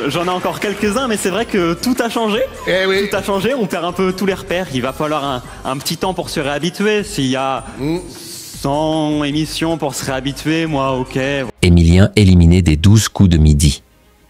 J'en ai encore quelques-uns, mais c'est vrai que tout a changé. Eh oui. Tout a changé, on perd un peu tous les repères. Il va falloir un petit temps pour se réhabituer. S'il y a 100 émissions pour se réhabituer, moi, ok. Emilien éliminé des 12 coups de midi.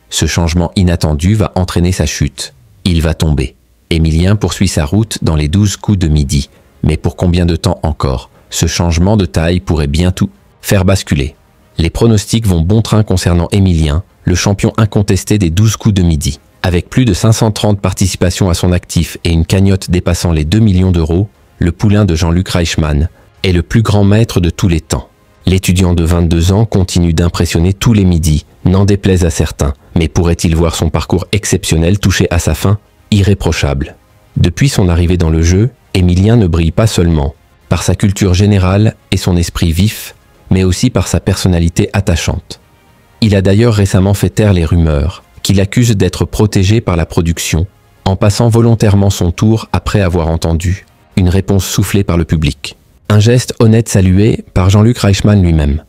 Ce changement inattendu va entraîner sa chute. Il va tomber. Emilien poursuit sa route dans les 12 coups de midi. Mais pour combien de temps encore? Ce changement de taille pourrait bien tout faire basculer. Les pronostics vont bon train concernant Emilien, le champion incontesté des 12 coups de midi. Avec plus de 530 participations à son actif et une cagnotte dépassant les 2 millions d'euros, le poulain de Jean-Luc Reichmann est le plus grand maître de tous les temps. L'étudiant de 22 ans continue d'impressionner tous les midis, n'en déplaise à certains, mais pourrait-il voir son parcours exceptionnel toucher à sa fin? Irréprochable. Depuis son arrivée dans le jeu, Emilien ne brille pas seulement par sa culture générale et son esprit vif, mais aussi par sa personnalité attachante. Il a d'ailleurs récemment fait taire les rumeurs qu'il accuse d'être protégé par la production, en passant volontairement son tour après avoir entendu une réponse soufflée par le public. Un geste honnête salué par Jean-Luc Reichmann lui-même.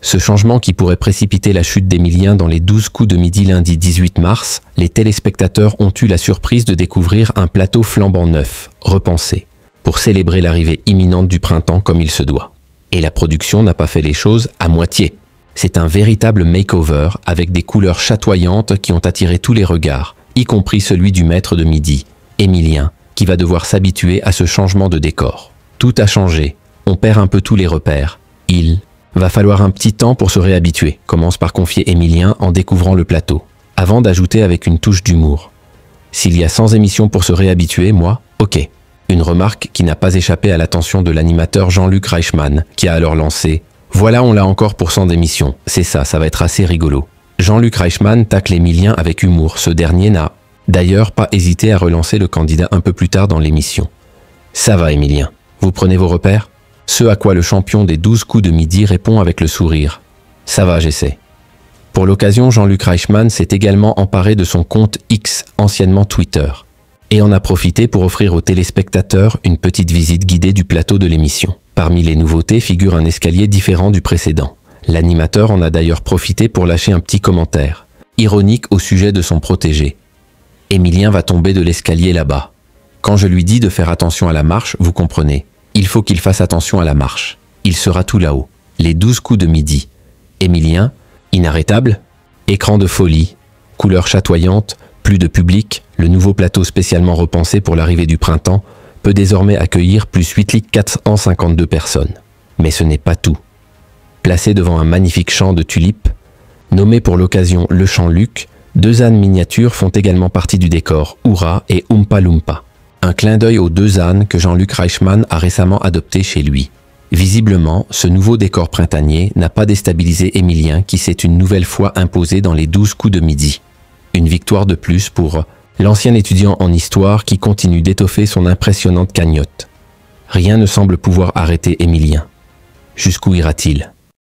Ce changement qui pourrait précipiter la chute d'Emilien dans les 12 coups de midi lundi 18 mars, les téléspectateurs ont eu la surprise de découvrir un plateau flambant neuf, repensé, pour célébrer l'arrivée imminente du printemps comme il se doit. Et la production n'a pas fait les choses à moitié. C'est un véritable makeover avec des couleurs chatoyantes qui ont attiré tous les regards, y compris celui du maître de midi, Emilien, qui va devoir s'habituer à ce changement de décor. Tout a changé, on perd un peu tous les repères. Il va falloir un petit temps pour se réhabituer, commence par confier Emilien en découvrant le plateau, avant d'ajouter avec une touche d'humour. S'il y a 100 émissions pour se réhabituer, moi, ok. Une remarque qui n'a pas échappé à l'attention de l'animateur Jean-Luc Reichmann, qui a alors lancé « Voilà, on l'a encore pour 100 d'émissions. C'est ça va être assez rigolo. » Jean-Luc Reichmann tacle Emilien avec humour. Ce dernier n'a d'ailleurs pas hésité à relancer le candidat un peu plus tard dans l'émission. « Ça va, Emilien. Vous prenez vos repères ?» Ce à quoi le champion des 12 coups de midi répond avec le sourire. « Ça va, j'essaie. » Pour l'occasion, Jean-Luc Reichmann s'est également emparé de son compte X, anciennement Twitter, et en a profité pour offrir aux téléspectateurs une petite visite guidée du plateau de l'émission. Parmi les nouveautés figure un escalier différent du précédent. L'animateur en a d'ailleurs profité pour lâcher un petit commentaire, ironique au sujet de son protégé. « Emilien va tomber de l'escalier là-bas. Quand je lui dis de faire attention à la marche, vous comprenez. Il faut qu'il fasse attention à la marche. Il sera tout là-haut. Les 12 coups de midi. Emilien, inarrêtable, écran de folie, couleurs chatoyantes, plus de public, le nouveau plateau spécialement repensé pour l'arrivée du printemps peut désormais accueillir plus 8452 personnes. Mais ce n'est pas tout. Placé devant un magnifique champ de tulipes, nommé pour l'occasion le champ Luc, deux ânes miniatures font également partie du décor, Oura et Oompa Loompa. Un clin d'œil aux deux ânes que Jean-Luc Reichmann a récemment adopté chez lui. Visiblement, ce nouveau décor printanier n'a pas déstabilisé Emilien qui s'est une nouvelle fois imposé dans les 12 coups de midi. Une victoire de plus pour l'ancien étudiant en histoire qui continue d'étoffer son impressionnante cagnotte. Rien ne semble pouvoir arrêter Emilien. Jusqu'où ira-t-il ?